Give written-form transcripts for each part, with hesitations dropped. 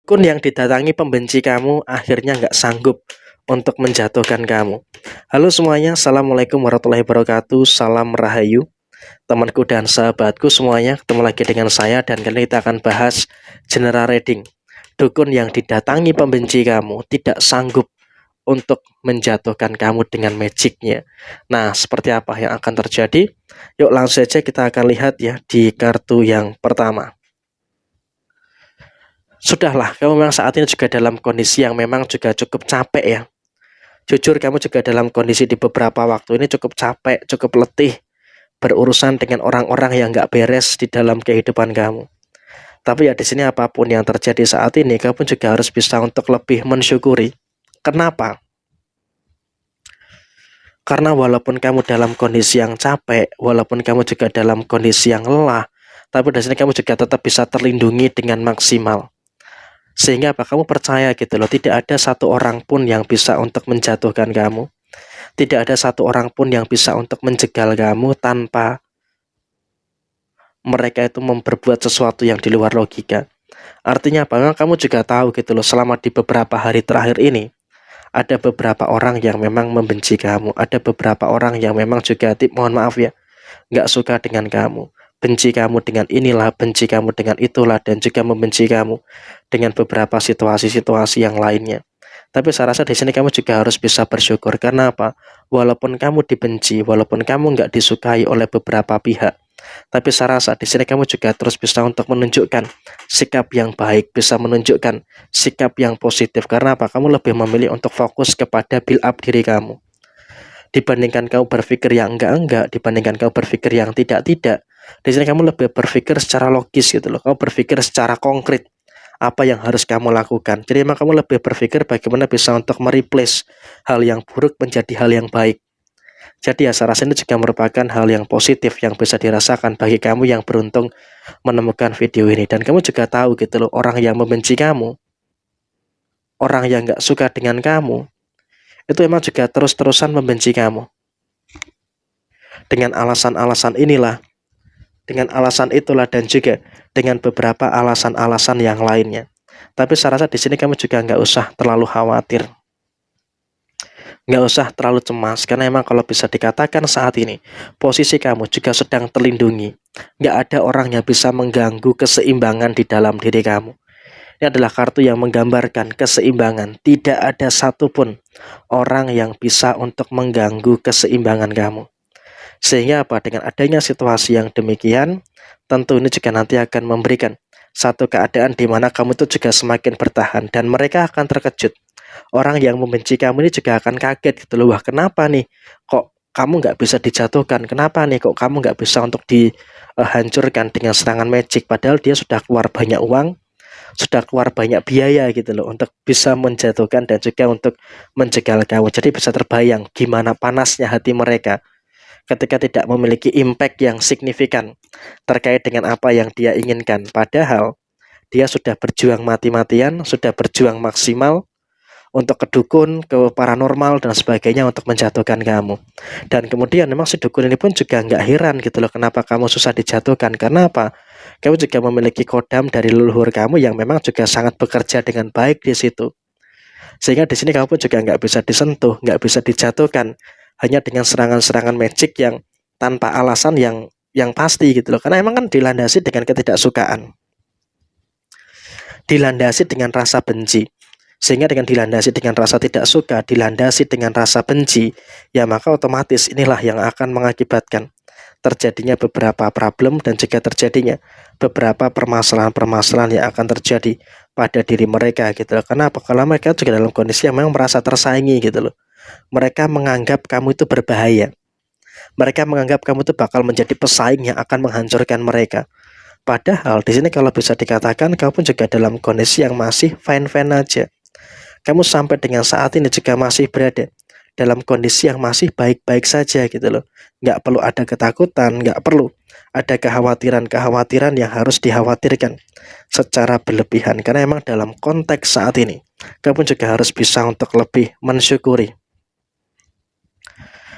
Kun yang didatangi pembenci kamu akhirnya nggak sanggup untuk menjatuhkan kamu. Halo semuanya, Assalamualaikum warahmatullahi wabarakatuh. Salam Rahayu, temanku dan sahabatku semuanya. Ketemu lagi dengan saya dan kali ini kita akan bahas general reading. Dukun yang didatangi pembenci kamu tidak sanggup untuk menjatuhkan kamu dengan magicnya. Nah, seperti apa yang akan terjadi? Yuk langsung saja kita akan lihat ya di kartu yang pertama. Sudahlah, kamu memang saat ini juga dalam kondisi yang memang juga cukup capek ya. Jujur kamu juga dalam kondisi di beberapa waktu ini cukup capek, cukup letih berurusan dengan orang-orang yang nggak beres di dalam kehidupan kamu. Tapi ya di sini apapun yang terjadi saat ini, kamu juga harus bisa untuk lebih mensyukuri. Kenapa? Karena walaupun kamu dalam kondisi yang capek, walaupun kamu juga dalam kondisi yang lelah, tapi di sini kamu juga tetap bisa terlindungi dengan maksimal. Sehingga apa, kamu percaya gitu loh, tidak ada satu orang pun yang bisa untuk menjatuhkan kamu. Tidak ada satu orang pun yang bisa untuk menjegal kamu tanpa mereka itu memperbuat sesuatu yang di luar logika. Artinya apa? Memang kamu juga tahu gitu loh, selama di beberapa hari terakhir ini ada beberapa orang yang memang membenci kamu, ada beberapa orang yang memang juga mohon maaf ya, nggak suka dengan kamu, benci kamu dengan inilah, benci kamu dengan itulah, dan juga membenci kamu dengan beberapa situasi-situasi yang lainnya. Tapi saya rasa di sini kamu juga harus bisa bersyukur. Karena apa? Walaupun kamu dibenci, walaupun kamu nggak disukai oleh beberapa pihak, tapi saya rasa di sini kamu juga terus bisa untuk menunjukkan sikap yang baik, bisa menunjukkan sikap yang positif. Karena apa? Kamu lebih memilih untuk fokus kepada build up diri kamu. Dibandingkan kamu berpikir yang enggak-enggak, dibandingkan kamu berpikir yang tidak-tidak, di sini kamu lebih berpikir secara logis gitu loh. Kamu berpikir secara konkret apa yang harus kamu lakukan. Jadi memang kamu lebih berpikir bagaimana bisa untuk mereplace hal yang buruk menjadi hal yang baik. Jadi ya saya rasa ini juga merupakan hal yang positif yang bisa dirasakan bagi kamu yang beruntung menemukan video ini. Dan kamu juga tahu gitu loh, orang yang membenci kamu, orang yang nggak suka dengan kamu, itu memang juga terus-terusan membenci kamu. Dengan alasan-alasan inilah, dengan alasan itulah, dan juga dengan beberapa alasan-alasan yang lainnya. Tapi saya rasa di sini kamu juga nggak usah terlalu khawatir, nggak usah terlalu cemas, karena emang kalau bisa dikatakan saat ini posisi kamu juga sedang terlindungi. Nggak ada orang yang bisa mengganggu keseimbangan di dalam diri kamu. Ini adalah kartu yang menggambarkan keseimbangan. Tidak ada satupun orang yang bisa untuk mengganggu keseimbangan kamu. Sehingga apa, dengan adanya situasi yang demikian, tentu ini juga nanti akan memberikan satu keadaan di mana kamu itu juga semakin bertahan, dan mereka akan terkejut. Orang yang membenci kamu ini juga akan kaget gitu loh. Wah, kenapa nih kok kamu nggak bisa dijatuhkan? Kenapa nih kok kamu nggak bisa untuk dihancurkan dengan serangan magic? Padahal dia sudah keluar banyak uang, sudah keluar banyak biaya gitu loh untuk bisa menjatuhkan dan juga untuk menjegal kamu. Jadi bisa terbayang gimana panasnya hati mereka ketika tidak memiliki impact yang signifikan terkait dengan apa yang dia inginkan. Padahal dia sudah berjuang mati-matian, sudah berjuang maksimal untuk ke dukun, ke paranormal dan sebagainya untuk menjatuhkan kamu. Dan kemudian memang si dukun ini pun juga nggak heran gitu loh, kenapa kamu susah dijatuhkan. Karena apa? Kamu juga memiliki kodam dari leluhur kamu yang memang juga sangat bekerja dengan baik di situ. Sehingga di sini kamu pun juga nggak bisa disentuh, nggak bisa dijatuhkan hanya dengan serangan-serangan magic yang tanpa alasan yang pasti gitu loh. Karena emang kan dilandasi dengan ketidaksukaan, dilandasi dengan rasa benci. Sehingga dengan dilandasi dengan rasa tidak suka, dilandasi dengan rasa benci, ya maka otomatis inilah yang akan mengakibatkan terjadinya beberapa problem dan juga terjadinya beberapa permasalahan-permasalahan yang akan terjadi pada diri mereka gitu loh. Kenapa? Kalau mereka juga dalam kondisi yang memang merasa tersaingi gitu loh. Mereka menganggap kamu itu berbahaya. Mereka menganggap kamu itu bakal menjadi pesaing yang akan menghancurkan mereka. Padahal di sini kalau bisa dikatakan kamu pun juga dalam kondisi yang masih fine-fine aja. Kamu sampai dengan saat ini juga masih berada dalam kondisi yang masih baik-baik saja gitu loh. Nggak perlu ada ketakutan, nggak perlu ada kekhawatiran-kekhawatiran yang harus dikhawatirkan secara berlebihan. Karena emang dalam konteks saat ini, kamu juga harus bisa untuk lebih mensyukuri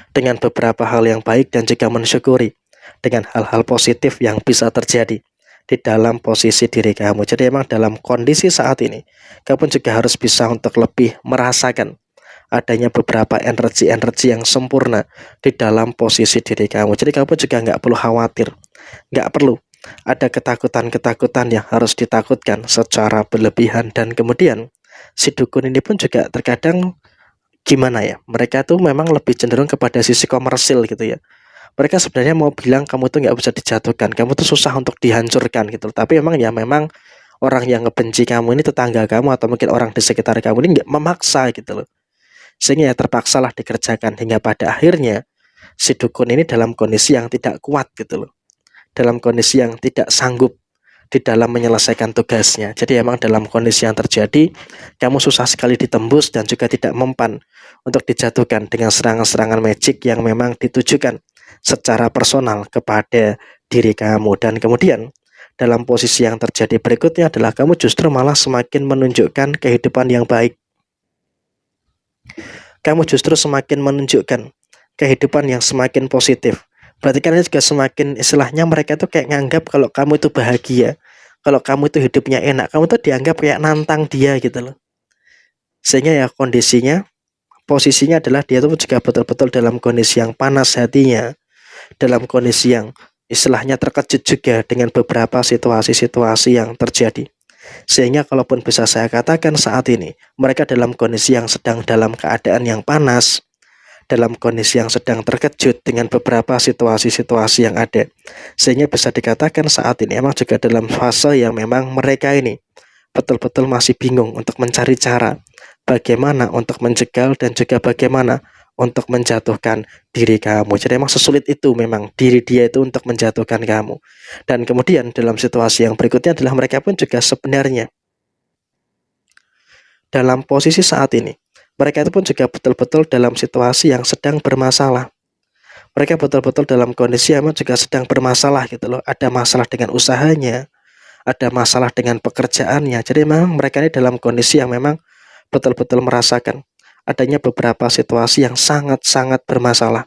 dengan beberapa hal yang baik dan juga mensyukuri dengan hal-hal positif yang bisa terjadi di dalam posisi diri kamu. Jadi emang dalam kondisi saat ini, kamu juga harus bisa untuk lebih merasakan adanya beberapa energi-energi yang sempurna di dalam posisi diri kamu. Jadi kamu juga nggak perlu khawatir, nggak perlu ada ketakutan-ketakutan yang harus ditakutkan secara berlebihan. Dan kemudian si dukun ini pun juga terkadang gimana ya, mereka tuh memang lebih cenderung kepada sisi komersil gitu ya. Mereka sebenarnya mau bilang kamu tuh nggak bisa dijatuhkan, kamu tuh susah untuk dihancurkan gitu. Tapi memang orang yang ngebenci kamu ini tetangga kamu atau mungkin orang di sekitar kamu ini nggak memaksa gitu loh. Sehingga ya terpaksalah dikerjakan hingga pada akhirnya si dukun ini dalam kondisi yang tidak kuat gitu loh. Dalam kondisi yang tidak sanggup di dalam menyelesaikan tugasnya. Jadi emang dalam kondisi yang terjadi, kamu susah sekali ditembus dan juga tidak mempan untuk dijatuhkan dengan serangan-serangan magic yang memang ditujukan secara personal kepada diri kamu. Dan kemudian dalam posisi yang terjadi berikutnya adalah kamu justru malah semakin menunjukkan kehidupan yang baik. Kamu justru semakin menunjukkan kehidupan yang semakin positif. Berarti kan juga semakin istilahnya mereka tuh kayak nganggap kalau kamu itu bahagia, kalau kamu itu hidupnya enak, kamu tuh dianggap kayak nantang dia gitu loh. Sehingga ya kondisinya, posisinya adalah dia tuh juga betul-betul dalam kondisi yang panas hatinya, dalam kondisi yang istilahnya terkejut juga dengan beberapa situasi-situasi yang terjadi. Sehingga kalaupun bisa saya katakan saat ini, mereka dalam kondisi yang sedang dalam keadaan yang panas, dalam kondisi yang sedang terkejut dengan beberapa situasi-situasi yang ada. Sehingga bisa dikatakan saat ini emang juga dalam fase yang memang mereka ini betul-betul masih bingung untuk mencari cara bagaimana untuk menjegal dan juga bagaimana untuk menjatuhkan diri kamu. Jadi emang sesulit itu memang diri dia itu untuk menjatuhkan kamu. Dan kemudian dalam situasi yang berikutnya adalah mereka pun juga sebenarnya dalam posisi saat ini, mereka itu pun juga betul-betul dalam situasi yang sedang bermasalah. Mereka betul-betul dalam kondisi yang juga sedang bermasalah gitu loh. Ada masalah dengan usahanya, ada masalah dengan pekerjaannya. Jadi memang mereka ini dalam kondisi yang memang betul-betul merasakan adanya beberapa situasi yang sangat-sangat bermasalah.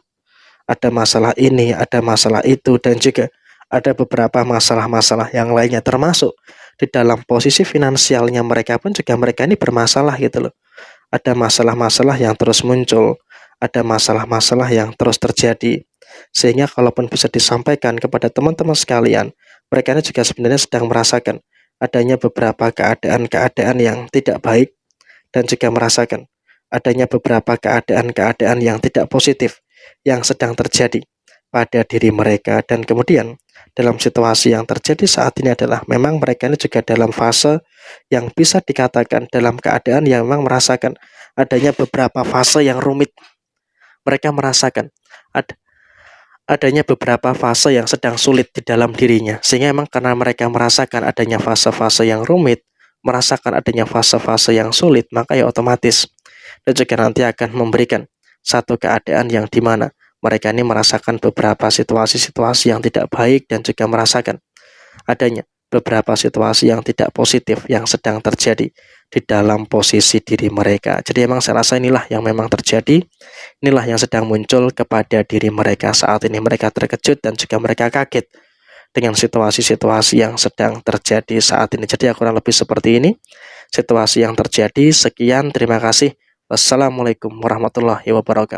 Ada masalah ini, ada masalah itu, dan juga ada beberapa masalah-masalah yang lainnya, termasuk di dalam posisi finansialnya mereka pun juga mereka ini bermasalah gitu loh. Ada masalah-masalah yang terus muncul, ada masalah-masalah yang terus terjadi. Sehingga kalaupun bisa disampaikan kepada teman-teman sekalian, mereka ini juga sebenarnya sedang merasakan adanya beberapa keadaan-keadaan yang tidak baik, dan juga merasakan adanya beberapa keadaan-keadaan yang tidak positif yang sedang terjadi pada diri mereka. Dan kemudian dalam situasi yang terjadi saat ini adalah memang mereka ini juga dalam fase yang bisa dikatakan dalam keadaan yang memang merasakan adanya beberapa fase yang rumit. Mereka merasakan adanya beberapa fase yang sedang sulit di dalam dirinya. Sehingga memang karena mereka merasakan adanya fase-fase yang rumit, merasakan adanya fase-fase yang sulit, maka ya otomatis dan juga nanti akan memberikan satu keadaan yang dimana mereka ini merasakan beberapa situasi-situasi yang tidak baik dan juga merasakan adanya beberapa situasi yang tidak positif yang sedang terjadi di dalam posisi diri mereka. Jadi memang saya rasa inilah yang memang terjadi, inilah yang sedang muncul kepada diri mereka saat ini. Mereka terkejut dan juga mereka kaget dengan situasi-situasi yang sedang terjadi saat ini. Jadi kurang lebih seperti ini situasi yang terjadi. Sekian, terima kasih. Wassalamualaikum warahmatullahi wabarakatuh.